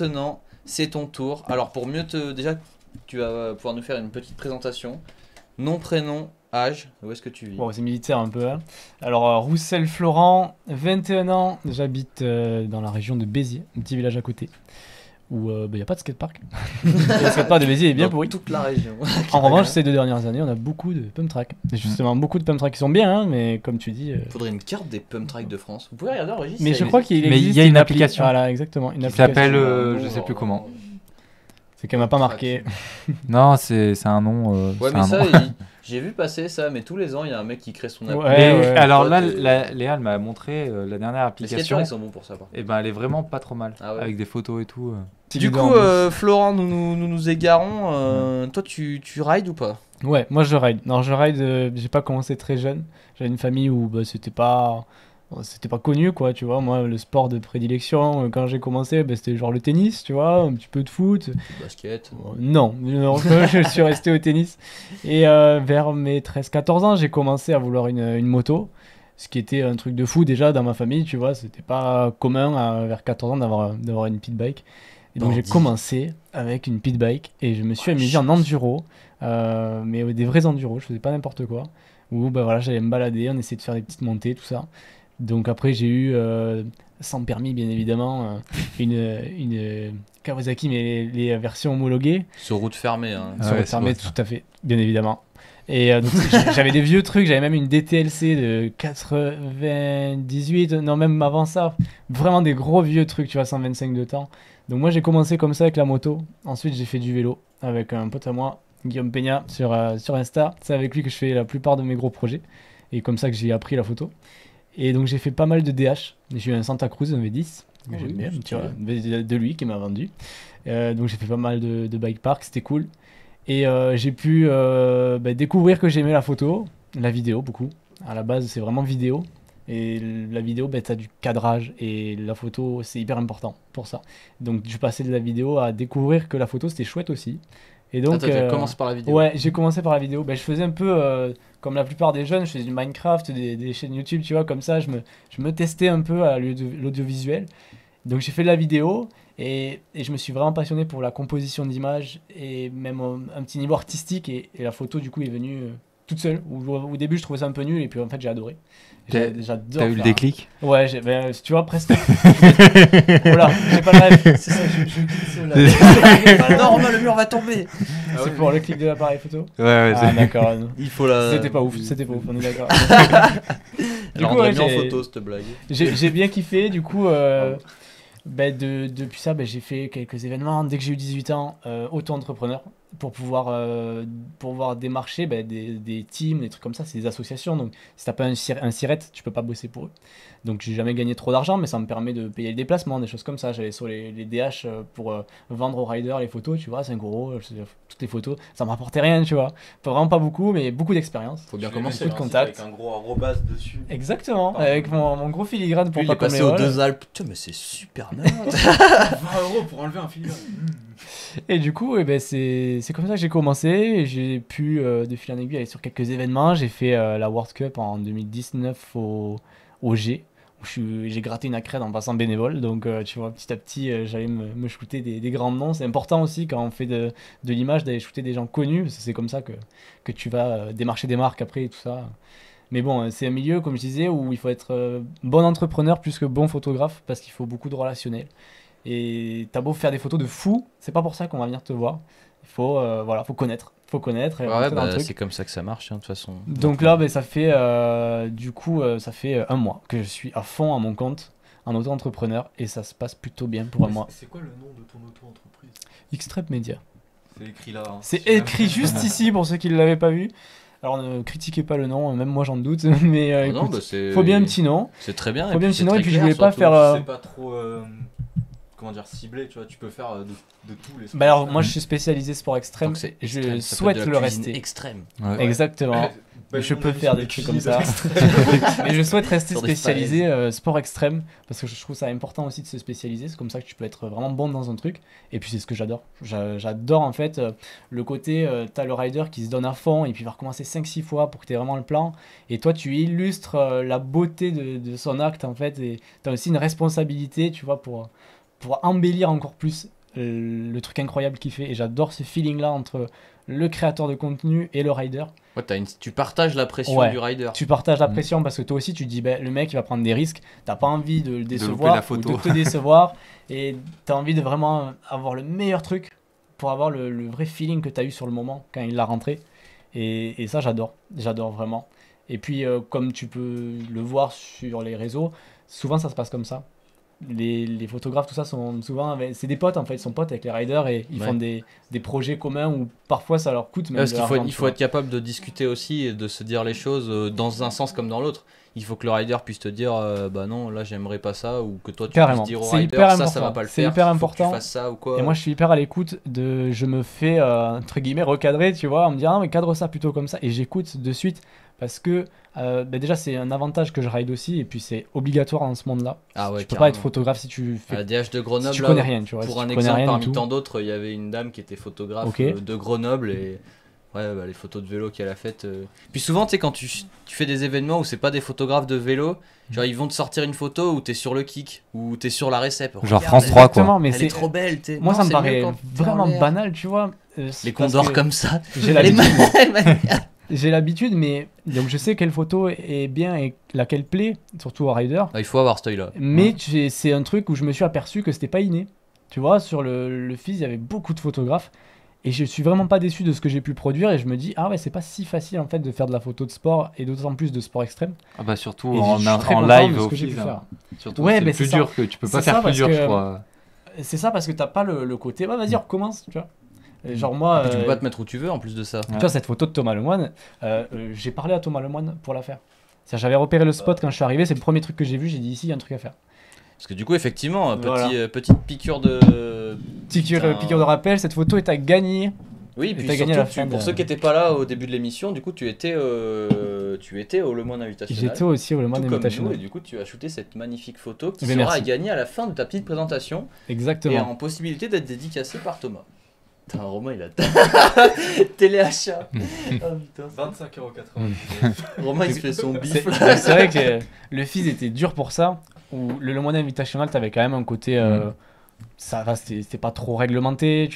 Maintenant, c'est ton tour. Alors pour mieux te... Déjà, tu vas pouvoir nous faire une petite présentation. Nom, prénom, âge, où est-ce que tu vis? Bon, c'est militaire un peu. Hein. Alors, Roussel-Florent, 21 ans. J'habite dans la région de Béziers, un petit village à côté, où il n'y a pas de skatepark. Le skatepark de Béziers est bien Dans pourri. toute la région. En revanche, ces 2 dernières années, on a beaucoup de pump track. Et justement, beaucoup de pump track qui sont bien, hein, mais comme tu dis. Faudrait une carte des pump tracks de France. Vous pouvez regarder le registre. Mais ça je crois existe. qu'il Mais il existe y a une appli. application. Voilà, exactement. Une Qui application. s'appelle, Un je nom, sais plus comment. C'est qu'elle m'a pas marqué. Non, c'est un nom. Ouais, c'est mais un ça, nom. j'ai vu passer ça, mais tous les ans, il y a un mec qui crée son appli. Ouais, Mais ouais. alors Toi, là, t'es- Léa, elle m'a montré la dernière Les skateurs, application. ils sont bons pour ça, par contre. Et ben, elle est vraiment pas trop mal. Ah ouais. Avec des photos et tout. Du coup, Florent, nous égarons. Toi, tu rides ou pas? Ouais, moi je ride. Non, je ride, j'ai pas commencé très jeune. J'avais une famille où bah, c'était pas connu quoi, tu vois. Moi, le sport de prédilection, quand j'ai commencé, bah, c'était genre le tennis, tu vois, un petit peu de foot. Basket. Non, non, je suis resté au tennis. Et vers mes 13-14 ans, j'ai commencé à vouloir une moto. Ce qui était un truc de fou déjà dans ma famille, tu vois. C'était pas commun vers 14 ans d'avoir une pit bike. Et donc j'ai Bandit. commencé avec une pit bike et je me suis amusé en enduro, mais des vrais enduros, je faisais pas n'importe quoi. Où bah voilà, j'allais me balader, on essayait de faire des petites montées, tout ça. Donc après j'ai eu, sans permis bien évidemment, une Kawasaki, mais les versions homologuées, Sur route fermée. Hein. Ah sur ouais, le c'est permis, vrai, ça. tout à fait, bien évidemment. Et donc, j'avais des vieux trucs, j'avais même une DTLC de 98, non même avant ça, vraiment des gros vieux trucs, tu vois, 125 de temps. Donc moi j'ai commencé comme ça avec la moto, ensuite j'ai fait du vélo avec un pote à moi, Guillaume Peña, sur Insta. C'est avec lui que je fais la plupart de mes gros projets, et comme ça que j'ai appris la photo. Et donc j'ai fait pas mal de DH, j'ai eu un Santa Cruz, un V10, que Oh j'aime oui, bien, c'est tu vois, bien. de lui qui m'a vendu. Donc j'ai fait pas mal de bike park, c'était cool. Et j'ai pu découvrir que j'aimais la photo, la vidéo beaucoup. À la base, c'est vraiment vidéo. Et la vidéo, tu as du cadrage. Et la photo, c'est hyper important pour ça. Donc, je passais de la vidéo à découvrir que la photo, c'était chouette aussi. Et donc, Attends, t'as commencé par la vidéo. ouais, j'ai commencé par la vidéo. Je faisais un peu comme la plupart des jeunes, je faisais du Minecraft, des chaînes YouTube, tu vois, comme ça, je me testais un peu à l'audiovisuel. Donc j'ai fait de la vidéo et je me suis vraiment passionné pour la composition d'images et même un petit niveau artistique et la photo du coup est venue toute seule. Au début je trouvais ça un peu nul et puis en fait j'ai adoré. J'adore T'as eu le faire- déclic? Ouais, tu vois presque. Voilà, j'ai pas le rêve. C'est ça, je quitte cela. Non, Romain, le mur va tomber. C'est pour le clic de l'appareil photo. Ouais, Ah d'accord. Il faut la. C'était pas ouf, on est d'accord. Alors, on ouais, l'a mis en j'ai- photo cette blague. J'ai bien kiffé, du coup, depuis ça, j'ai fait quelques événements. Dès que j'ai eu 18 ans, auto-entrepreneur, pour pouvoir démarcher des teams, des trucs comme ça, c'est des associations. Donc, si t'as pas un SIRET, tu peux pas bosser pour eux. Donc, j'ai jamais gagné trop d'argent, mais ça me permet de payer le déplacement, des choses comme ça. J'allais sur les DH pour vendre aux riders les photos, tu vois, 5 euros, toutes les photos. Ça me rapportait rien, tu vois. Vraiment pas beaucoup, mais beaucoup d'expérience. Faut bien Je vais commencer. mettre Beaucoup de sur un site contacts. avec un gros arrobase dessus. Exactement, Pardon. avec mon gros filigrane pour Lui, il pas est passé comme aux les deux Alpes. Putain, mais c'est super nerd. 20 € pour enlever un filigrane. Et du coup, c'est comme ça que j'ai commencé. Et j'ai pu, de fil en aiguille, aller sur quelques événements. J'ai fait la World Cup en 2019 au G, où j'ai gratté une accrède en passant bénévole. Donc, tu vois, petit à petit, j'allais me shooter des grands noms. C'est important aussi quand on fait de l'image d'aller shooter des gens connus, parce que c'est comme ça que tu vas démarcher des marques après et tout ça. Mais bon, c'est un milieu, comme je disais, où il faut être bon entrepreneur plus que bon photographe, parce qu'il faut beaucoup de relationnel. Et t'as beau faire des photos de fou, c'est pas pour ça qu'on va venir te voir. Il faut, faut connaître. Faut connaître et Ouais, rentrer dans le bah, truc. c'est comme ça que ça marche, hein, de toute façon. Donc là, ça fait du coup, ça fait un mois que je suis à fond à mon compte en auto-entrepreneur et ça se passe plutôt bien pour un mois. C'est quoi le nom de ton auto-entreprise? Xtrep Media. C'est écrit là. Hein. C'est écrit juste ici pour ceux qui ne l'avaient pas vu. Alors ne critiquez pas le nom, même moi j'en doute, mais Ah non, écoute, bah, c'est... faut bien un petit nom. C'est très bien. Faut bien puis sinon, c'est et très puis je clair, voulais pas surtout. faire. C'est pas trop. Comment dire, ciblé, tu vois. Tu peux faire de tous les sports. Bah alors moi je suis spécialisé sport extrême, Donc, c'est je extrême, ça souhaite peut être de le la cuisine rester. extrême. Ouais. Exactement. Bah, Je nous, peux on a mis faire sur des les trucs comme cuisines ça. Mais je souhaite rester Sur des spécialisé sport extrême parce que je trouve ça important aussi de se spécialiser. C'est comme ça que tu peux être vraiment bon dans un truc. Et puis c'est ce que j'adore. J'adore en fait le côté, t'as le rider qui se donne à fond et puis il va recommencer 5-6 fois pour que t'aies vraiment le plan. Et toi tu illustres la beauté de son acte en fait. Et t'as aussi une responsabilité, tu vois, pour pour embellir encore plus le truc incroyable qu'il fait. Et j'adore ce feeling-là entre le créateur de contenu et le rider. Ouais, tu partages la pression Ouais. du rider. Tu partages la pression parce que toi aussi, tu te dis, ben, le mec, il va prendre des risques. T'as pas envie de le louper décevoir la ou photo. de te décevoir. Et t'as envie de vraiment avoir le meilleur truc pour avoir le vrai feeling que t'as eu sur le moment quand il l'a rentré. Et ça, j'adore. J'adore vraiment. Et puis, comme tu peux le voir sur les réseaux, souvent, ça se passe comme ça. Les photographes, tout ça, sont souvent c'est des potes en fait, ils sont potes avec les riders et ils Ouais. font des projets communs où parfois ça leur coûte même Parce de qu'il faut, l'argent, il tu faut vois. être capable de discuter aussi et de se dire les choses dans un sens comme dans l'autre. Il faut que le rider puisse te dire bah non, là j'aimerais pas ça, ou que toi tu Carrément. puisses dire au C'est rider hyper ça va important. pas le C'est faire, hyper faut que important. tu fasses ça ou quoi. Et moi, je suis hyper à l'écoute de. Je me fais, entre guillemets, recadrer, tu vois, en me disant, ah, mais cadre ça plutôt comme ça. Et j'écoute de suite parce que, déjà, c'est un avantage que je ride aussi. Et puis, c'est obligatoire dans ce monde-là. Ah ouais, Tu peux pas être carrément. photographe si tu À la fais. DH de Grenoble, Si tu là, connais rien, tu vois. pour si un tu connais exemple rien du parmi tout. tant d'autres, il y avait une dame qui était photographe Ok. de Grenoble et ouais, bah, les photos de vélo qu'elle a faites. Puis souvent, tu sais, quand tu fais des événements où c'est pas des photographes de vélo, genre ils vont te sortir une photo où t'es sur le kick, ou t'es sur la récep. Genre Regarde, France elle- 3, quoi. Exactement, mais Elle c'est. est trop belle, t'es. Moi, Non, ça me c'est mieux paraît quand t'es en vraiment l'air. banal, tu vois. Les parce condors que comme ça. J'ai Elle est l'habitude. mal. J'ai l'habitude, mais donc je sais quelle photo est bien et laquelle plaît, surtout au rider. Ah, il faut avoir cet œil-là. Mais c'est un truc où je me suis aperçu que c'était pas inné. Tu vois, sur le Fizz, il y avait beaucoup de photographes. Et je suis vraiment pas déçu de ce que j'ai pu produire. Et je me dis, ah ouais, c'est pas si facile en fait de faire de la photo de sport et d'autant plus de sport extrême. Ah bah surtout Et en, je suis très en content live de ce au que j'ai pu FIS, faire. hein. Surtout, Ouais, c'est mais le plus c'est ça. dur que tu peux pas C'est ça, faire plus parce dur, que- je crois. C'est ça parce que t'as pas le côté, ouais, vas-y, on recommence, tu vois. Et genre moi, Puis tu peux pas te mettre où tu veux en plus de ça. tu vois, cette photo de Thomas Lemoine, j'ai parlé à Thomas Lemoine pour la faire. C'est-à-dire, j'avais repéré le spot quand je suis arrivé, c'est le premier truc que j'ai vu, j'ai dit ici, il y a un truc à faire. Parce que du coup, effectivement, Voilà. petite piqûre de. Piqûre Putain. de rappel, cette photo est à gagner. Oui, Et puis t'as gagné surtout, à la fin pour de- ceux qui n'étaient pas là au début de l'émission, du coup, tu étais au Le Mans Invitational. J'étais aussi au Le Mans tout comme nous, Invitational. et du coup, tu as shooté cette magnifique photo qui Eh ben, sera merci. à gagner à la fin de ta petite présentation et Exactement. en possibilité d'être dédicacée par Thomas. Putain, Romain, il a téléachat. Oh, putain, 25,99€. Romain, il se fait son bif. C'est vrai que le Fizz était dur pour ça. Où le Le Mans Invitational, t'avais quand même un côté. Ça va, c'était pas trop réglementé.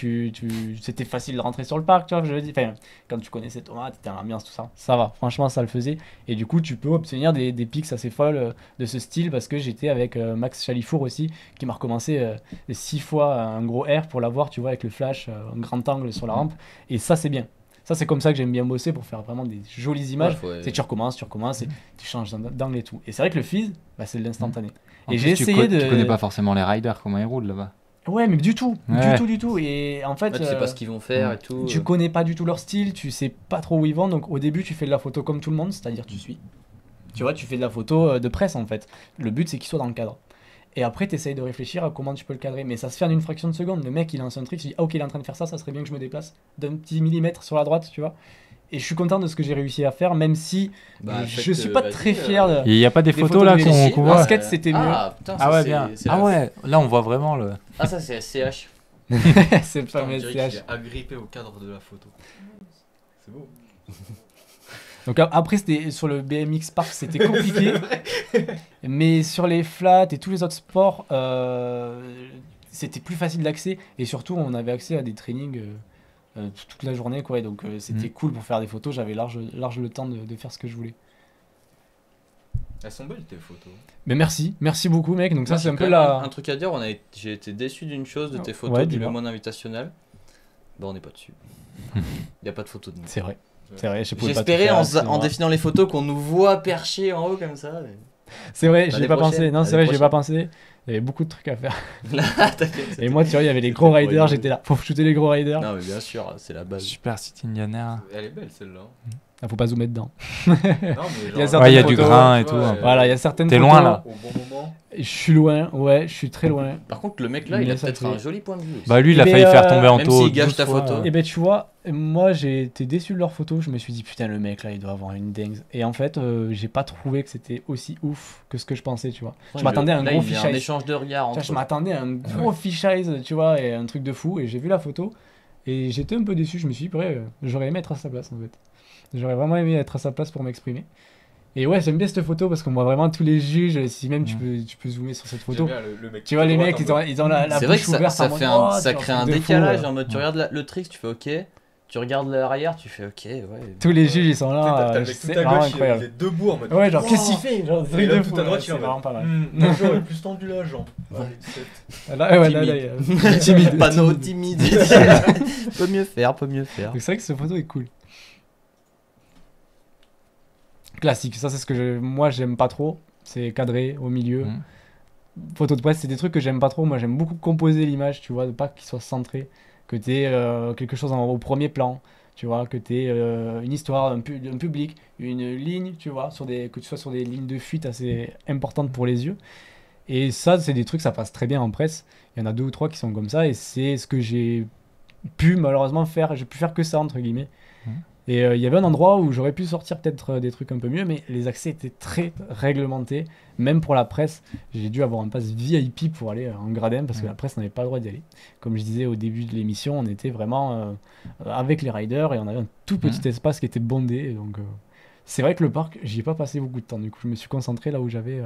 C'était facile de rentrer sur le parc, tu vois. Je veux dire. Enfin, quand tu connaissais Thomas, t'étais dans l'ambiance, tout ça. Ça va, franchement, ça le faisait. Et du coup, tu peux obtenir des pics assez folles de ce style parce que j'étais avec Max Chalifour aussi, qui m'a recommencé 6 fois un gros R pour l'avoir, tu vois, avec le flash, un grand angle sur la rampe. Et ça, c'est bien. Ça, c'est comme ça que j'aime bien bosser pour faire vraiment des jolies images. C'est tu recommences et tu changes d'angle et tout. Et c'est vrai que le Fizz, bah, c'est de l'instantané. En Et plus, j'ai tu essayé de. Tu connais pas forcément les riders, comment ils roulent là-bas. Ouais, mais du tout, Ouais. du tout. Et en fait, Tu sais pas ce qu'ils vont faire et tout. tu connais pas du tout leur style, tu sais pas trop où ils vont. Donc au début, tu fais de la photo comme tout le monde, c'est-à-dire tu suis. Tu vois, tu fais de la photo de presse en fait. Le but, c'est qu'il soit dans le cadre. Et après, tu essayes de réfléchir à comment tu peux le cadrer. Mais ça se fait en une fraction de seconde. Le mec, il lance un truc, il dit, ah ok, il est en train de faire ça, ça serait bien que je me déplace d'un petit millimètre sur la droite, tu vois. Et je suis content de ce que j'ai réussi à faire, même si Bah, je suis pas très fier de. Il y a pas des Des photos là de qu'on Messi. qu'on En voit. skate, c'était mieux. Ah, putain, ça, Ah ouais, c'est- bien. c'est Ah la- ouais, là on voit vraiment le. Ah, ça, c'est SCH. C'est le Putain, on fameux dirait qu'il SCH. est agrippé au cadre de la photo. C'est beau. Donc après, c'était sur le BMX Park, c'était compliqué. Mais sur les flats et tous les autres sports, c'était plus facile d'accès. Et surtout, on avait accès à des trainings toute la journée, quoi. Et donc, c'était cool pour faire des photos. J'avais large le temps de faire ce que je voulais. Elles sont belles tes photos. Mais merci beaucoup, mec. Donc, ça, Moi, c'est j'ai un quand peu même la. un truc à dire, j'ai été déçu d'une chose de tes photos Ouais, du Le dis-moi. Mans Invitational. Bah, on n'est pas dessus. Il a pas de photos de nous. C'est vrai. C'est vrai, je pouvais pas tout J'espérais faire, en excuse-moi. définant les photos qu'on nous voit perchés en haut comme ça. C'est vrai, je L'année l'ai pas pensé. prochaine, Non, c'est l'année vrai, j'ai pas pensé. Il y avait beaucoup de trucs à faire. Là, t'inquiète. Et moi, tu vois, il y avait les c'était gros pour riders, rigoler. j'étais là. Faut shooter les gros riders. Non, mais bien sûr, c'est la base. Super City Indianaire. Elle est belle celle-là. Ah, faut pas zoomer dedans. Non, mais Il y a genre, certaines Ouais, il y a du photos, grain et tu tout. vois, hein. Voilà, il y a certaines T'es photos. loin, là. au bon moment. Je suis loin, ouais, je suis très loin. Par contre, le mec là, il Bien a peut-être sacré. un joli point de vue. aussi. Bah lui, il a Mais, failli faire tomber en même taux. s'il gâche 12 ta fois. photo. Et ben tu vois, moi j'ai été déçu de leurs photos, je me suis dit putain le mec là il doit avoir une dingue. Et en fait j'ai pas trouvé que c'était aussi ouf que ce que je pensais, tu vois. Je m'attendais à un Là, gros il y a un fish eyes. échange de regards Tu vois, entre je m'attendais à un gros fish eyes, tu vois, et un truc de fou. Et j'ai vu la photo et j'étais un peu déçu, je me suis dit, purée, j'aurais aimé être à sa place en fait. J'aurais vraiment aimé être à sa place pour m'exprimer. Et ouais, j'aime bien cette photo parce qu'on voit vraiment tous les juges. Si même tu peux zoomer sur cette photo. Le mec Tu vois, les mecs, ils ont la C'est vrai bouche que ça, ouverte. ça en mode, fait oh, ça tu crée vois, un truc de fou, décalage en mode tu regardes le trick, tu fais ok, tu regardes l'arrière, tu fais ok, ouais. Tous les juges, ils sont là. T'as le mec c'est tout à vraiment gauche, il incroyable. est debout en mode. Ouais, genre, Wow. qu'est-ce qu'il fait? Genre, Et là, de tout fou, à droite, ouais, il est c'est vraiment pas mal. La jambe est plus tendue la jambe. Allez, sept. Là, ouais, là, il est timide. Panneau timide. Peut mieux faire, peut mieux faire. Donc c'est vrai que cette photo est cool. Classique, ça c'est ce que moi j'aime pas trop. C'est cadré au milieu. Photo de presse, c'est des trucs que j'aime pas trop. Moi j'aime beaucoup composer l'image, tu vois, de pas qu'il soit centré. Que t'aies quelque chose au premier plan, tu vois, que t'aies une histoire, un public, une ligne, tu vois, que tu sois sur des lignes de fuite assez importantes pour les yeux. Et ça, c'est des trucs, ça passe très bien en presse. Il y en a 2 ou 3 qui sont comme ça et c'est ce que j'ai pu malheureusement faire. J'ai pu faire que ça, entre guillemets. Et il y avait un endroit où j'aurais pu sortir peut-être des trucs un peu mieux, mais les accès étaient très réglementés, même pour la presse. J'ai dû avoir un pass VIP pour aller en gradin parce que la presse n'avait pas le droit d'y aller. Comme je disais au début de l'émission, on était vraiment avec les riders et on avait un tout petit espace qui était bondé. Et donc c'est vrai que le parc, j'y ai pas passé beaucoup de temps. Du coup, je me suis concentré là où j'avais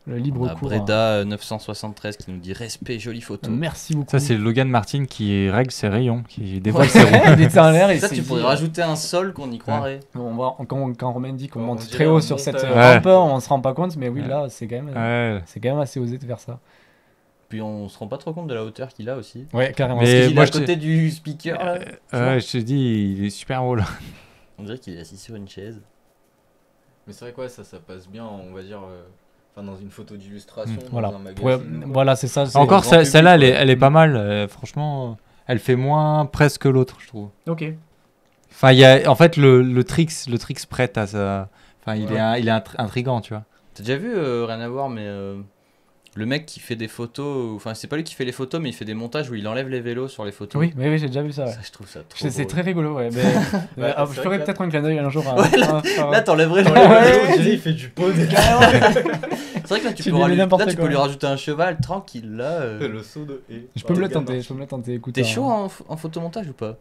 le libre On a cours. Breda 973 qui nous dit respect, jolie photo. Merci beaucoup. Ça, c'est Logan Martin qui règle ses rayons, qui dévoile ses roues. Il était en l'air et Ça, s'est tu dit, pourrais rajouter un sol qu'on y croirait. Quand Romain dit qu'on Ouais, monte on très dirait haut un sur cette monteur. rampe, on se rend pas compte, mais oui, Ouais. là, c'est quand même, Ouais. c'est quand même assez osé de faire ça. Puis on se rend pas trop compte de la hauteur qu'il a aussi. Ouais, carrément. Mais- Parce qu'il est moi, à je côté du speaker. là. Ouais, je te dis, il est super haut là. On dirait qu'il est assis sur une chaise. Mais c'est vrai quoi, ça passe bien, on va dire. Enfin, dans une photo d'illustration, dans Voilà. un magazine. Ouais, ou quoi. voilà, c'est ça. c'est- Encore, grand celle-là, public, elle est pas mal. Franchement, elle fait moins presse que l'autre, je trouve. Ok. Enfin, en fait, le Trix prête à ça. Enfin, il est intriguant, tu vois. T'as déjà vu, rien à voir, mais le mec qui fait des photos, enfin c'est pas lui qui fait les photos, mais il fait des montages où il enlève les vélos sur les photos. Oui, j'ai déjà vu ça. Ouais. Ça, je trouve ça trop C'est drôle. très rigolo, ouais. Mais, Ouais, je c'est ferai vrai que peut-être un clin d'œil un jour. Ouais, Là, t'enlèverais le Ouais. vélo. Il fait du pot de C'est vrai que là, Tu tu lui mets n'importe peux quoi. lui rajouter un cheval tranquille. Là, le saut de haie. Je peux me le Regarde, tenter, écoute. t'es chaud en photomontage ou pas?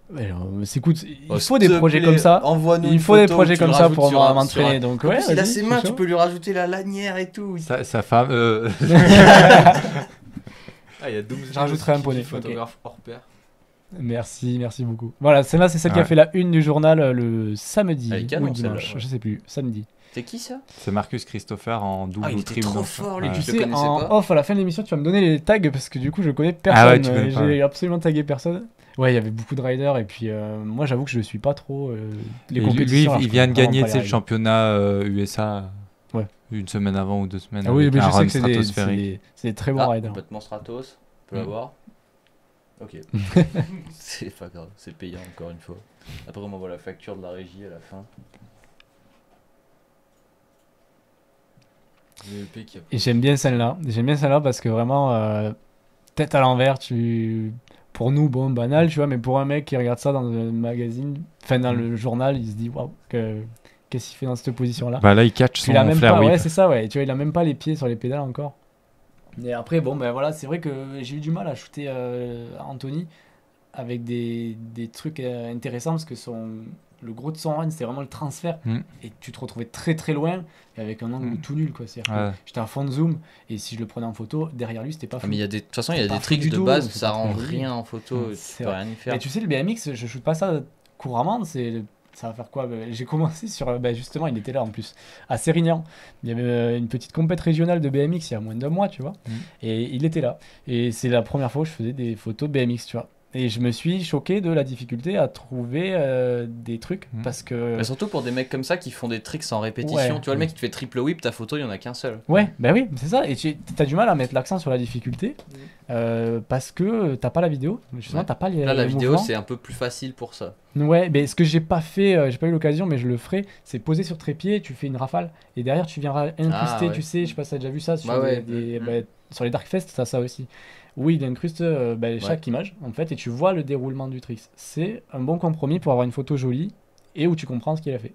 Écoute, il Oh, faut s'il des te projets plaît, comme ça. envoie-nous Il une faut des photo, projets tu comme le ça rajoutes pour sur un- m'entraîner. sur un- Donc, En ouais, plus, il a vas-y, ses je mains, suis tu chaud. peux lui rajouter la lanière et tout. Sa femme. Ah, il y a Doomsday Je rajouterai aussi un poney, qui dit photographe hors pair. Merci beaucoup. Voilà, celle-là, c'est celle qui a Ouais. fait la une du journal le samedi Elle est ou canon, dimanche, celle-là, ouais. je sais plus, samedi. C'est qui ça? C'est Marcus Christopher en double Ah, il ou était triple. trop donc. fort, lui, Ouais. tu Tu le sais, connaissais en pas? off, à la fin de l'émission, tu vas me donner les tags parce que du coup, je connais Ah ouais, personne. tu connais pas, J'ai absolument tagué personne. Ouais, il y avait beaucoup de riders et puis moi, j'avoue que je suis pas trop les Et lui, compétitions. alors il je vient de connais vraiment gagner pas tu sais, les le règles. championnat USA Ouais. une semaine avant ou 2 semaines. Ah oui, avec mais un je sais run que stratosphérique. c'est des très bons Ah, riders. complètement Stratos. On peut Mm. l'avoir. Ok. C'est pas grave, c'est payant encore une fois. Après, on m'envoie la facture de la régie à la fin. VEP qui a Et j'aime bien celle-là. J'aime bien celle-là parce que vraiment, tête à l'envers, pour nous, bon, banal, tu vois, mais pour un mec qui regarde ça dans le magazine, enfin dans le journal, il se dit waouh, qu'est-ce qu'il fait dans cette position-là? Bah là, il catch Puis il a son même flair pas, whip. ouais, c'est ça, ouais. Tu vois, il a même pas les pieds sur les pédales encore. Et après, bon, ben voilà, c'est vrai que j'ai eu du mal à shooter Anthony avec des trucs intéressants parce que le gros de son run, c'était vraiment le transfert. Mm. Et tu te retrouvais très très loin et avec un angle tout nul, quoi. C'est-à-dire que Ouais. j'étais à fond de zoom et si je le prenais en photo, derrière lui, c'était pas Ah, fou. mais il y a des... de toute façon, il y a C'est des pas tricks fou du de tout, base, c'est ça pas rend très joli. rien en photo, Mm, tu c'est peux vrai. rien y faire. Mais tu sais, le BMX, je shoot pas ça couramment. Ça va faire quoi? J'ai commencé sur. Justement, il était là en plus, à Sérignan. Il y avait une petite compète régionale de BMX il y a moins d'un mois, tu vois. Et il était là. Et c'est la première fois où je faisais des photos BMX, tu vois. Et je me suis choqué de la difficulté à trouver des trucs parce que. Mais surtout pour des mecs comme ça qui font des tricks en répétition. Ouais. Tu vois, le mec qui te fait triple whip, ta photo, il y en a qu'un seul. Ouais, bah oui, c'est ça. Et tu as du mal à mettre l'accent sur la difficulté parce que t'as pas la vidéo. Justement, Ouais. t'as pas les. Là, la les vidéo, mouvements. c'est un peu plus facile pour ça. Ouais, mais ce que j'ai pas fait, j'ai pas eu l'occasion, mais je le ferai, c'est poser sur trépied, tu fais une rafale, et derrière tu viens incruster, ouais. tu sais, je sais pas si t'as déjà vu ça, sur, Ouais, sur les Darkfest, t'as ça aussi. Oui, il incruste chaque image, en fait, et tu vois le déroulement du trick. C'est un bon compromis pour avoir une photo jolie, et où tu comprends ce qu'il a fait.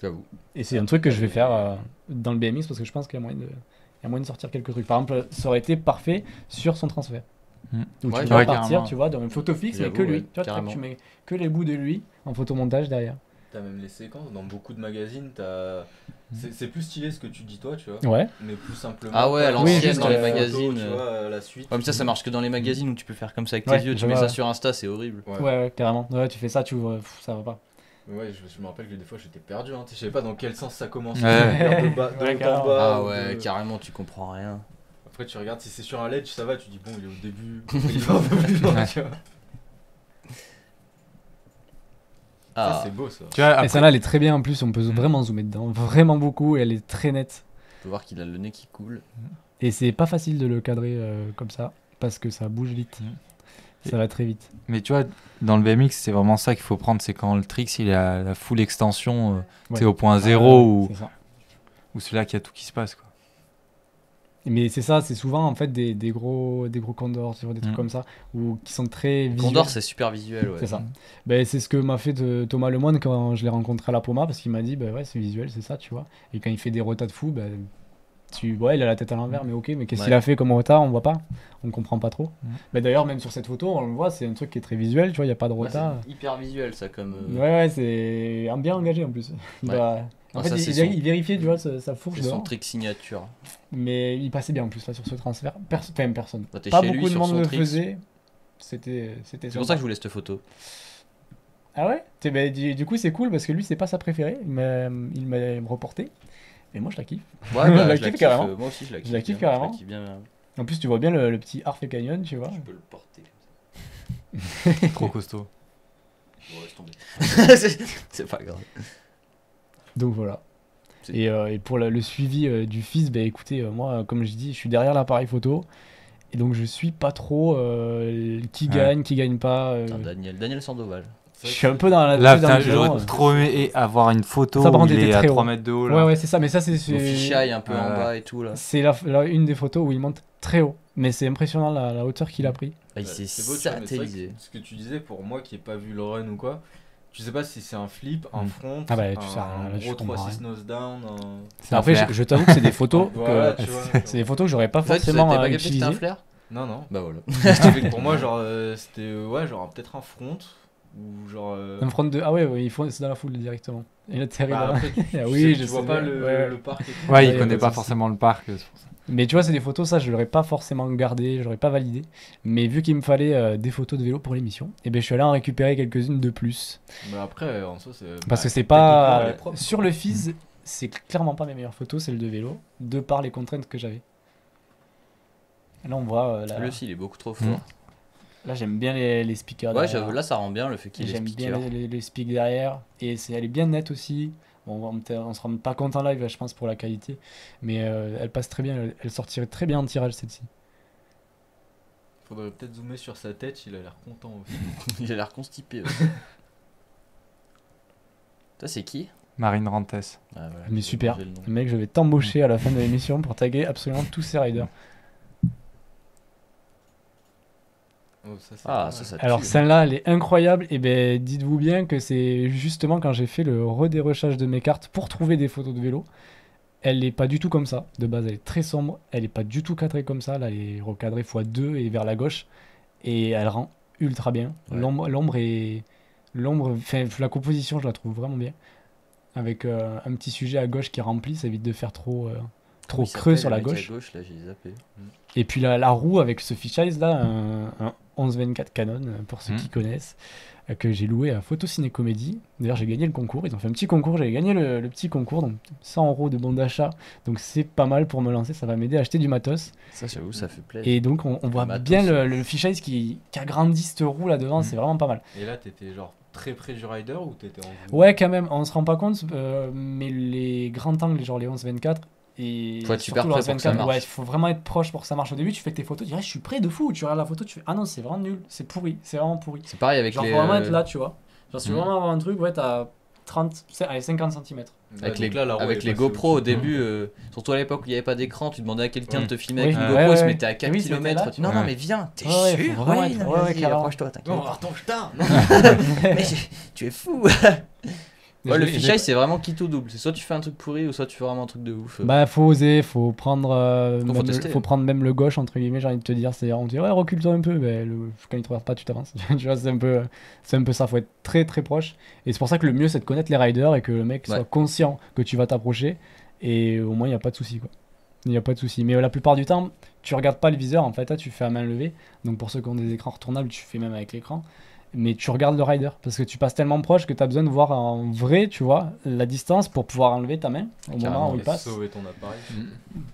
J'avoue. Et c'est un truc que je vais faire dans le BMX, parce que je pense qu'il y a moyen de sortir quelques trucs. Par exemple, ça aurait été parfait sur son transfert. Mm. Donc Ouais, tu vas ouais, partir, carrément. tu vois, dans une photo fixe, mais J'avoue, que lui. ouais, Tu vois, carrément. tu mets que les bouts de lui en photomontage derrière. t'as même les séquences. Dans beaucoup de magazines, c'est plus stylé ce que tu dis toi, tu vois. Ouais. Mais plus simplement. Ah ouais, à pas l'ancienne, juste dans les photo, magazines, Tu vois, la suite. Ouais, mais ça marche que dans les magazines où tu peux faire comme ça avec Ouais, tes yeux. je Tu mets vois, ça ouais. sur Insta, c'est horrible. Ouais, carrément. Ouais, tu fais ça, tu vois, ça va pas. Ouais, je me rappelle que des fois j'étais perdu, hein. Je savais pas dans quel sens ça commençait. Ouais. De bas, de Ouais, haut en carrément. bas, Ah ou ouais, de- carrément, tu comprends rien. Après tu regardes si c'est sur un LED, ça va, tu dis bon, il est au début, il va un peu plus loin, Ouais. tu vois. Ah, Ça c'est beau ça. Tu vois, Et après, celle-là, elle est très bien en plus, on peut vraiment zoomer dedans, vraiment beaucoup, et elle est très nette. on peut voir qu'il a le nez qui coule. Et c'est pas facile de le cadrer comme ça, parce que ça bouge vite. Ça va très vite. mais tu vois, dans le BMX, c'est vraiment ça qu'il faut prendre, c'est quand le Trix il a la full extension, Ouais. c'est au point zéro C'est ça. ou c'est là qu'il y a tout qui se passe, quoi. Mais c'est ça, c'est souvent en fait des gros condors, tu vois, des trucs comme ça, ou qui sont très visuels. Condor, c'est super visuel, ouais. C'est ça. Ben, c'est ce que m'a fait Thomas Lemoine quand je l'ai rencontré à la Poma, parce qu'il m'a dit, ben ouais, c'est visuel, c'est ça, tu vois. Et quand il fait des rotas de fou, ben, ouais, il a la tête à l'envers, mais ok, mais qu'est-ce qu'il a fait comme rota, on voit pas, on comprend pas trop. Mais d'ailleurs, même sur cette photo, on le voit, c'est un truc qui est très visuel, tu vois, il n'y a pas de Ouais, rota. c'est hyper visuel, ça, comme. Ouais, c'est bien engagé en plus. Il Ouais. va- En Ah, fait, ça, il, c'est il son- il vérifiait, tu vois, sa fourche C'est son dehors. trick signature. Mais il passait bien en plus là sur ce transfert. Personne. Bah, t'es Pas chez lui, beaucoup de sur monde son le Trix. faisait. C'était C'est pour sympa. ça que je voulais cette photo. Ah ouais ben, du coup, c'est cool parce que lui, c'est pas sa préférée. Il m'a reporté. Et moi, je la kiffe. Ouais, bah, Je la kiffe carrément. Moi aussi, je la kiffe. Je la kiffe bien, carrément. Je la kiffe bien. En plus, tu vois bien le petit Harfe Canyon, tu vois. Je peux le porter comme ça. Trop costaud. Bon, laisse tomber. C'est pas grave. Donc voilà. C'est- Et pour le suivi du fils, ben écoutez, moi, comme je dis, je suis derrière l'appareil photo. Et donc, je suis pas trop qui gagne, qui gagne pas. Putain, Daniel Sandoval. Je suis un peu dans la. Là, dans putain, le j'aurais genre, trop aimé avoir une photo Ça, par où contre, il était est à très 3 haut. mètres de haut. Là. Ouais, c'est ça, mais ça, c'est. Au fisheye un peu en Ouais. bas et tout là. C'est une des photos où il monte très haut. Mais c'est impressionnant la hauteur qu'il a pris. Ah, il s'est C'est beau, tu vois, mais c'est vrai que satellisé. ce que tu disais, pour moi qui ai pas vu le run ou quoi, tu sais pas si c'est un flip, un front, Ah bah, tu sais, un là, je gros comprends 3-6 nose down. C'est un Après, flair. je t'avoue que c'est des photos. Voilà, que- tu vois. c'est des photos que j'aurais pas En fait, forcément t'avais pas capté que c'était un utilisées. flair. Non, non. Bah voilà. Pour moi, genre, c'était ouais, genre peut-être un front ou genre. Un front de. Ah ouais, c'est dans la foule directement. Et là, t'arrives Bah, là. après, tu Ah sais oui, que je tu vois sais pas bien. le, Ouais. le parc. Et tout. Ouais, Ouais, il y a connaît pas pas de forcément le parc. C'est pour ça. Mais tu vois, c'est des photos, ça, je l'aurais pas forcément gardé, j'aurais pas validé. Mais vu qu'il me fallait des photos de vélo pour l'émission, et ben je suis allé en récupérer quelques-unes de plus. Mais après, en soi, c'est. Parce que c'est techniquement, pas. elle est propre. Sur le Fizz, c'est clairement pas mes meilleures photos, celles de vélo, de par les contraintes que j'avais. Là, on voit. Lui aussi, il est beaucoup trop fort. Là, j'aime bien les speakers. Ouais, derrière. là, ça rend bien le fait qu'il ait J'aime bien speaker. les speaks derrière. Et elle est bien nette aussi. Bon, on se rend pas compte en live, je pense, pour la qualité. Mais elle passe très bien. Elle sortirait très bien en tirage, celle-ci. Faudrait peut-être zoomer sur sa tête, il a l'air content aussi. Il a l'air constipé. Ouais. Ça, c'est qui? Marine Rantes. Ah, voilà, Mais j'ai super. mangé le nom. Mec, je vais t'embaucher à la fin de l'émission pour taguer absolument tous ces riders. Oh, ça, c'est Ah, pas mal. ça Alors tue. celle-là, elle est incroyable. Et ben, dites-vous bien que c'est justement quand j'ai fait le redérochage de mes cartes pour trouver des photos de vélo. Elle n'est pas du tout comme ça. De base, elle est très sombre. Elle n'est pas du tout cadrée comme ça. Là, elle est recadrée x2 et vers la gauche. Et elle rend ultra bien. Ouais. Enfin, la composition, je la trouve vraiment bien. Avec un petit sujet à gauche qui remplit, ça évite de faire trop Comment il creux s'appelle, sur le la mec à gauche. gauche, là, j'ai zappé. Et puis la roue avec ce fisheye là, un 11-24 Canon, pour ceux Mhm. qui connaissent, que j'ai loué à Photo Ciné Comédie. D'ailleurs, j'ai gagné le concours. Ils ont fait un petit concours. J'ai gagné le petit concours, donc 100 € de bon d'achat. Donc c'est pas mal pour me lancer. Ça va m'aider à acheter du matos. Ça, j'avoue, ça fait plaisir. Et donc on voit matos. bien le fisheye qui agrandit cette roue là devant. Mhm. C'est vraiment pas mal. Et là, t'étais genre très près du rider ou t'étais en zoom? Ouais, quand même. On se rend pas compte, mais les grands angles, genre les 11-24. Et Faut être super surtout le près pour que ça 11-24, marche. ouais, il faut vraiment être proche pour que ça marche. Au début, tu fais tes photos, tu dis, ah, je suis près de fou. Tu regardes la photo, tu fais, ah non, c'est vraiment nul, c'est pourri, c'est vraiment pourri. C'est pareil avec Genre, les. faut vraiment être là, tu vois. Genre, si tu veux Mhm. vraiment avoir un truc, ouais, t'as 50 cm. Avec Ouais, les, donc là, la roue avec est les passée GoPro au au-dessus. début, surtout à l'époque où il n'y avait pas d'écran, tu demandais à quelqu'un de te filmer Oui. avec une Ouais, GoPro, il se ouais. mettait à 4 Oui, c'était km. là. Tu dis non, Ouais. non, mais viens, t'es Ouais, ouais, sûr? faut vraiment Ouais, être- non, ouais, vas-y, carrément. approche-toi, t'inquiète. Non, attends, je t'arde. Mais tu es fou. Ouais, le Je l'ai- fisheye, c'est vraiment quitte ou double. C'est soit tu fais un truc pourri ou soit tu fais vraiment un truc de ouf. Bah, faut oser, faut prendre, Faut même, tester. faut prendre même le gauche, entre guillemets, j'ai envie de te dire. C'est-à-dire, on te dit, ouais, recule-toi un peu. Ben, quand il te regarde pas, tu t'avances. Tu vois, c'est un peu ça. Faut être très très proche. Et c'est pour ça que le mieux, c'est de connaître les riders et que le mec Ouais. soit conscient que tu vas t'approcher. Et au moins, il n'y a pas de souci, quoi. Il n'y a pas de souci. Mais la plupart du temps, tu regardes pas le viseur. En fait, là, tu fais à main levée. Donc, pour ceux qui ont des écrans retournables, tu fais même avec l'écran. Mais tu regardes le rider parce que tu passes tellement proche que tu as besoin de voir en vrai, tu vois, la distance pour pouvoir enlever ta main au moment où il Et passe. sauver ton appareil.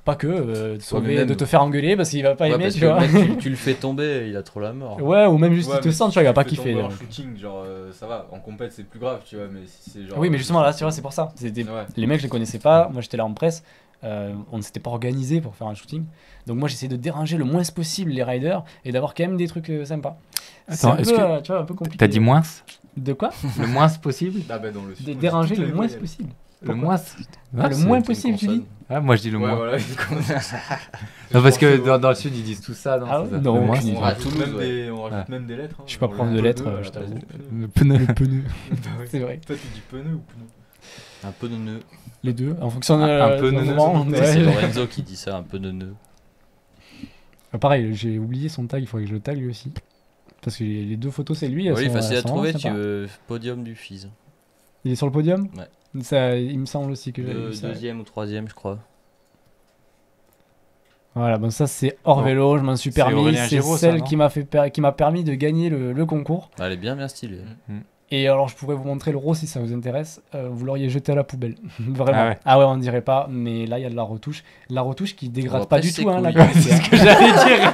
Pas que de, sauver, même- de te faire engueuler parce qu'il va pas Ouais, aimer, parce tu que le vois. mec, tu le fais tomber, il a trop la mort. Ouais, ou même juste Ouais, il te mais sent, si tu vois, il va pas fais kiffer. tomber en donc. shooting, genre ça va. En compète, c'est plus grave, tu vois. Mais si c'est genre. Oui, mais justement là, tu vois, c'est pour ça. C'était- Ouais. Les mecs, je les connaissais pas. Moi, j'étais là en presse. On ne s'était pas organisé pour faire un shooting. Donc, moi, j'essayais de déranger le moins possible les riders et d'avoir quand même des trucs sympas. C'est Attends, un est-ce peu, que tu vois, un peu compliqué. t'as dit moins? De quoi? Le moins possible? Ah bah dans le De déranger le moins possible. Le Pourquoi moins? Ah, le moins possible, tu dis? Ah, moi je dis le Ouais, moins. voilà. Non, parce que dans le sud ils disent tout ça. Ah c'est ouais, ça. non, Le moins, aucune c'est- idée. On À rajoute, Toulouse, même, ouais. on rajoute même des lettres. Hein. Je suis pas Genre prof le de lettres, pneu à je la place t'avoue. du pneu. Le pneu. Le pneu, Bah ouais. c'est vrai. Toi, tu dis pneu ou pneu? Un peu neuneux. Les deux, en fonction de Un peu du neuneux, moment, Ouais, ouais. c'est Lorenzo qui dit ça, un peu neuneux. Pareil, j'ai oublié son tag, il faudrait que je le tag lui aussi. Parce que les deux photos, c'est lui. elles Oui, sont- facile à elles sont trouver, vraiment tu sympas. podium du Fizz. Il est sur le podium? Ouais. Ça, il me semble aussi que j'avais vu ça. Deuxième ou troisième, je crois. Voilà, bon, ça c'est hors Bon. vélo, je m'en suis C'est permis. Aurélien C'est Giraud, ça, celle non qui m'a qui m'a permis de gagner le concours. Ah, elle est bien stylée. Et alors, je pourrais vous montrer le RAW si ça vous intéresse. Vous l'auriez jeté à la poubelle. Vraiment. Ah ouais. Ah ouais, on dirait pas, mais là il y a de la retouche. La retouche qui On dégrade va pas presser du tout, hein, la couilles. qualité, C'est ce que j'allais dire.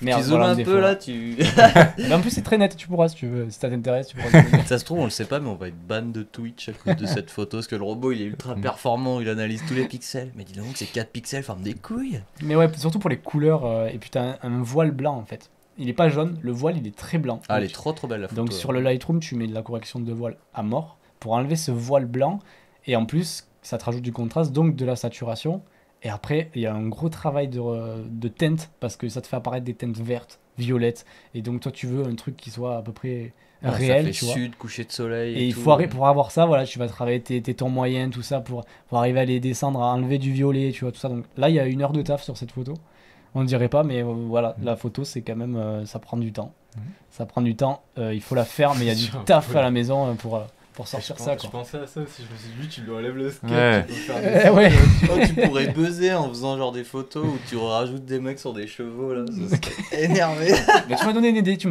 Merde, Tu zoomes voilà, un défaut, peu là. là, tu. Mais en plus, c'est très net, tu pourras si tu veux. Si ça t'intéresse, tu pourras. Ça se trouve, on le sait pas, mais on va être ban de Twitch à cause de cette photo. Parce que le robot il est ultra performant, il analyse tous les pixels. Mais dis donc, c'est 4 pixels, forme des couilles. Mais ouais, surtout pour les couleurs. Et puis t'as un voile blanc en fait. Il est pas jaune, le voile il est très blanc. Ah, elle est Donc, trop belle la photo. donc sur le Lightroom, tu mets de la correction de voile à mort pour enlever ce voile blanc. Et en plus, ça te rajoute du contraste, donc de la saturation. Et après, il y a un gros travail de teinte parce que ça te fait apparaître des teintes vertes, violettes. Et donc toi, tu veux un truc qui soit à peu près Ouais, réel, ça fait tu vois. sud, coucher de soleil. Et il tout. faut pour avoir ça, voilà, tu vas travailler tes tons moyens, tout ça, pour arriver à les descendre, à enlever du violet, tu vois, tout ça. Donc là, il y a 1 heure de taf sur cette photo. On ne dirait pas, mais voilà, la photo, c'est quand même, ça prend du temps. Ça prend du temps, il faut la faire, mais il y a du Sûr, taf ouais. à la maison pour sortir ça, Je quoi. pensais à ça aussi. Je me suis dit, lui, tu lui enlèves le skate. Ouais. Tu peux faire des Ouais. Oh, tu pourrais buzzer en faisant genre des photos où tu rajoutes des mecs sur des chevaux là. Ça serait énervé. Mais tu m'as donné une idée, tu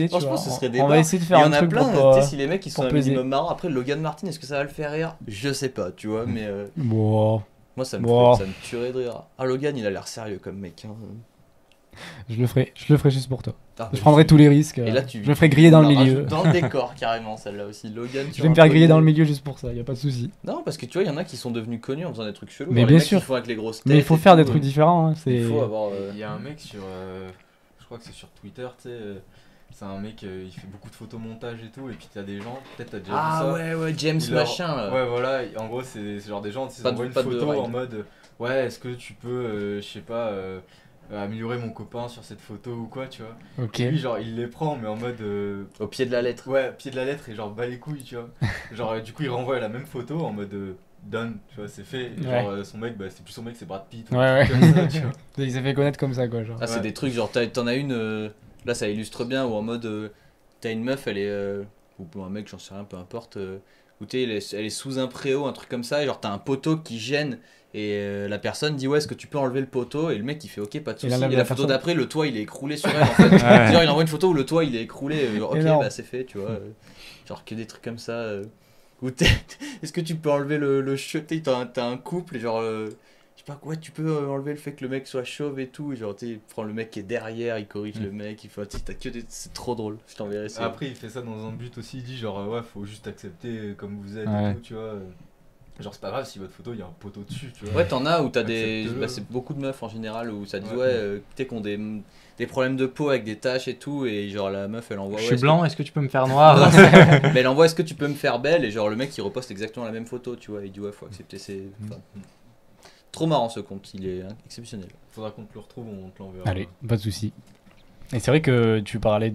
Franchement, vois. ce serait des On va barres. essayer de Il faire y un en a truc plein, pour, tu sais, si les mecs ils sont pour un peser. minimum marrants. Après, Logan Martin, est-ce que ça va le faire rire? Je sais pas, tu vois, mais Bon, moi ça me, Bon. ça me tuerait de rire. Ah, Logan, il a l'air sérieux comme mec. Hein. je le ferai juste pour toi. Ah, Je prendrai tous les risques. Et là, tu... Je me ferai griller dans le on la milieu. rajoute dans le décor carrément, celle-là aussi. Logan, Je vais me faire griller dans le milieu juste pour ça, y a pas de souci. Non, parce que tu vois, il y en a qui sont devenus connus en faisant des trucs chelous. Mais genre bien les mecs sûr. qui font avec les grosses têtes. Mais il faut et faire tout, des trucs différents. Hein, Il c'est... faut avoir. Il y a un mec sur. Je crois que c'est sur Twitter, tu sais. C'est un mec, il fait beaucoup de photomontage et tout. Et puis t'as des gens, peut-être t'as déjà vu Ah ça. ouais, James Il leur- machin là. Ouais, voilà. En gros, c'est genre des gens, tu sais, ils Pas de- envoient une pas de photo ride. en mode ouais, est-ce que tu peux, je sais pas, améliorer mon copain sur cette photo ou quoi, tu vois. Ok. Et lui, genre, il les prend, mais en mode. Au pied de la lettre. Ouais, pied de la lettre et genre bas les couilles, tu vois. Genre, du coup, il renvoie la même photo en mode done, tu vois, c'est fait. Et genre, son mec, bah, c'est plus son mec, c'est Brad Pitt. ou Ouais, un ouais. truc comme ça, tu vois. Il s'est fait connaître comme ça, quoi. Genre. Ah, c'est Ouais. des trucs genre, t'en as une, là ça illustre bien, où en mode, t'as une meuf, elle est, ou un mec, j'en sais rien, peu importe, où t'es, elle est sous un préau, un truc comme ça, et genre t'as un poteau qui gêne, et la personne dit ouais, est-ce que tu peux enlever le poteau, et le mec il fait ok, pas de Il soucis, enlève et la la photo personne. d'après, le toit il est écroulé sur elle en fait. Ouais. Genre il envoie une photo où le toit il est écroulé, genre, ok, Énorme. bah c'est fait, tu vois, genre que des trucs comme ça, où est-ce que tu peux enlever le cheveu, t'as un couple, et genre. Je sais pas quoi, tu peux enlever le fait que le mec soit chauve et tout, et genre tu prends le mec qui est derrière, il corrige le mec, il fait, t'as que des... c'est trop drôle, je t'enverrai ça. Après, il fait ça dans un but aussi, il dit genre, ouais, faut juste accepter comme vous êtes Ouais. et tout, tu vois. Genre, c'est pas grave si votre photo, il y a un poteau dessus, tu vois. Ouais, t'en as où t'as des. Accepte-le. Bah, c'est beaucoup de meufs en général où ça dit Ouais. ouais, tu sais, qui ont des problèmes de peau avec des taches et tout, et genre la meuf elle envoie. Je ouais, suis est-ce blanc, est-ce que tu peux me faire que- noir? Non, c'est- Mais elle envoie est-ce que tu peux me faire belle, et genre le mec il reposte exactement la même photo, tu vois, il dit ouais, faut accepter ses. Enfin, trop marrant ce compte, il est exceptionnel. Faudra qu'on te le retrouve, on te l'enverra. Allez, pas de souci. Et c'est vrai que tu parlais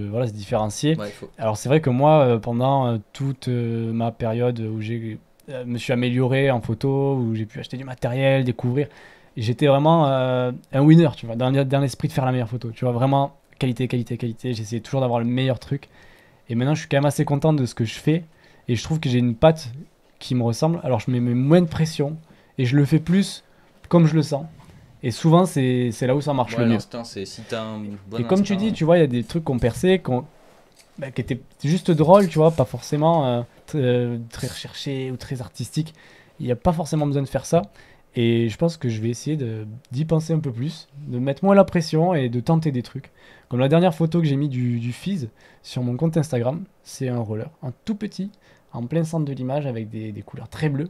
voilà, se différencier. Ouais, il faut. Alors c'est vrai que moi, pendant toute ma période où me suis amélioré en photo, où j'ai pu acheter du matériel, découvrir, j'étais vraiment un winner, tu vois, dans l'esprit de faire la meilleure photo. Tu vois, vraiment qualité, qualité, qualité. J'essayais toujours d'avoir le meilleur truc. Et maintenant, je suis quand même assez content de ce que je fais. Et je trouve que j'ai une patte qui me ressemble. Alors je mets moins de pression et je le fais plus comme je le sens. Et souvent, c'est là où ça marche Ouais, le mieux. l'instinct, c'est si t'as un bon Et comme tu instinct, dis, tu vois, il y a des trucs qu'on perçait, qui étaient juste drôles, tu vois, pas forcément très recherchés ou très artistiques. Il n'y a pas forcément besoin de faire ça. Et je pense que je vais essayer d'y penser un peu plus, de mettre moins la pression et de tenter des trucs. Comme la dernière photo que j'ai mis du Fizz sur mon compte Instagram, c'est un roller, un tout petit, en plein centre de l'image avec des couleurs très bleues.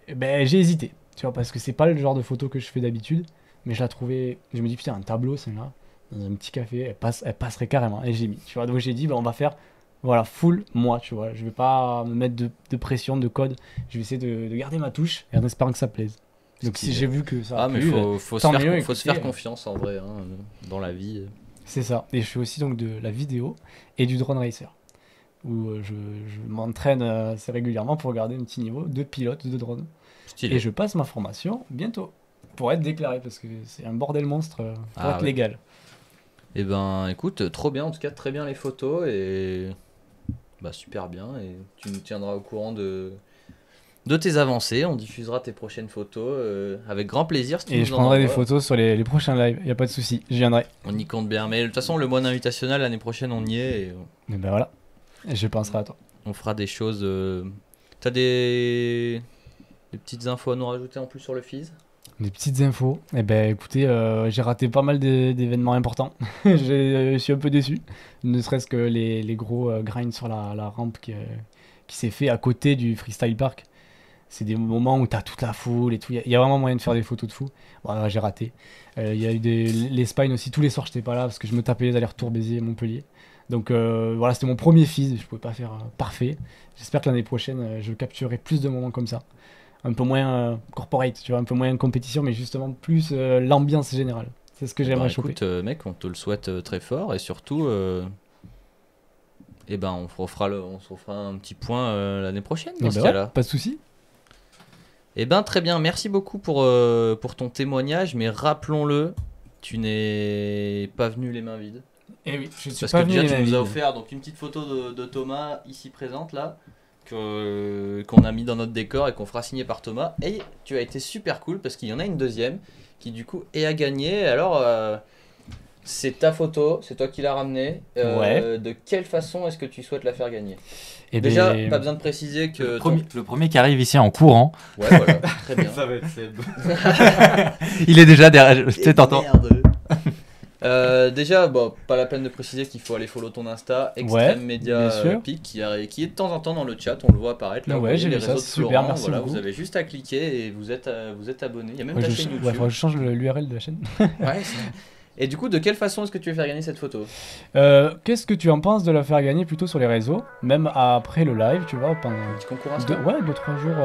Et ben, j'ai hésité, tu vois, parce que c'est pas le genre de photo que je fais d'habitude. Mais je la trouvais, je me dis putain, un tableau, celle-là, dans un petit café, elle passerait carrément. Et j'ai mis, tu vois. Donc j'ai dit, bah, on va faire, voilà, full moi, tu vois. Je vais pas me mettre de pression, de code. Je vais essayer de garder ma touche et en espérant que ça plaise. Donc si j'ai vu que ça a Ah, mais plu, faut tant se mieux, faut se écoutez, faire confiance en vrai, hein, dans la vie. c'est ça. Et je fais aussi donc de la vidéo et du drone racer. Où je m'entraîne assez régulièrement pour garder un petit niveau de pilote de drone. Stylé. Et je passe ma formation bientôt. Pour être déclaré, parce que c'est un bordel monstre pour Ah être ouais. légal. Et ben, écoute, trop bien, en tout cas, très bien les photos et bah super bien. Et tu nous tiendras au courant de tes avancées. On diffusera tes prochaines photos avec grand plaisir. Si tu Et nous je en prendrai des envoies. photos sur les prochains lives, y a pas de souci, je viendrai. On y compte bien. Mais de toute façon, le mois d'invitationnel l'année prochaine, on y est et Et ben voilà, et je penserai à toi. on fera des choses. T'as des petites infos à nous rajouter en plus sur le Fizz? Des petites infos. Eh ben écoutez, j'ai raté pas mal d'événements importants. Je suis un peu déçu. Ne serait-ce que les gros grinds sur la rampe qui s'est fait à côté du freestyle park. C'est des moments où t'as toute la foule et tout. Il y a vraiment moyen de faire des photos de fou. Bon, j'ai raté. Il y a eu les spines aussi. Tous les soirs, j'étais pas là parce que je me tapais les allers-retours Béziers-Montpellier. Donc voilà, c'était mon premier Fizz. Je pouvais pas faire parfait. J'espère que l'année prochaine, je capturerai plus de moments comme ça. Un peu moins corporate, tu vois, un peu moins compétition, mais justement plus l'ambiance générale. C'est ce que j'aimerais Bah, choper. écoute, mec, on te le souhaite très fort et surtout, eh ben, on se refera un petit point l'année prochaine dans Eh ce ben ouais, cas-là. pas de souci. Eh ben, très bien, merci beaucoup pour ton témoignage, mais rappelons-le, tu n'es pas venu les mains vides. Et oui, je suis Parce pas que venu déjà, les tu nous as mains vides. offert donc une petite photo de Thomas ici présente là, qu'on a mis dans notre décor et qu'on fera signer par Thomas. Et tu as été super cool parce qu'il y en a une deuxième qui du coup est à gagner. Alors, c'est ta photo, c'est toi qui l'as ramenée. Ouais. De quelle façon est-ce que tu souhaites la faire gagner? Et Déjà, ben, pas besoin de préciser que. Le premier qui arrive ici en courant, Ouais, voilà, très bien. Ça va être Seb. il est déjà derrière. Tu sais, t'entends. Merde. Déjà, bon, pas la peine de préciser qu'il faut aller follow ton Insta, Extreme Media bien sûr. Pic, qui est de temps en temps dans le chat, on le voit apparaître. Là, Ouais, vous voyez j'ai les vu ça, réseaux de c'est super, Florent, merci voilà, beaucoup. vous avez juste à cliquer et vous êtes abonné. Il y a même ouais, ta je, chaîne ouais, YouTube. faudrait que je change l'URL de la chaîne. Ouais, et du coup, de quelle façon est-ce que tu veux faire gagner cette photo? Qu'est-ce que tu en penses de la faire gagner plutôt sur les réseaux, même après le live, tu vois, pendant Petit concours Insta. 2-3 jours,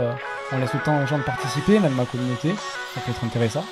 on laisse le temps aux gens de participer, même ma communauté, ça peut être intéressant.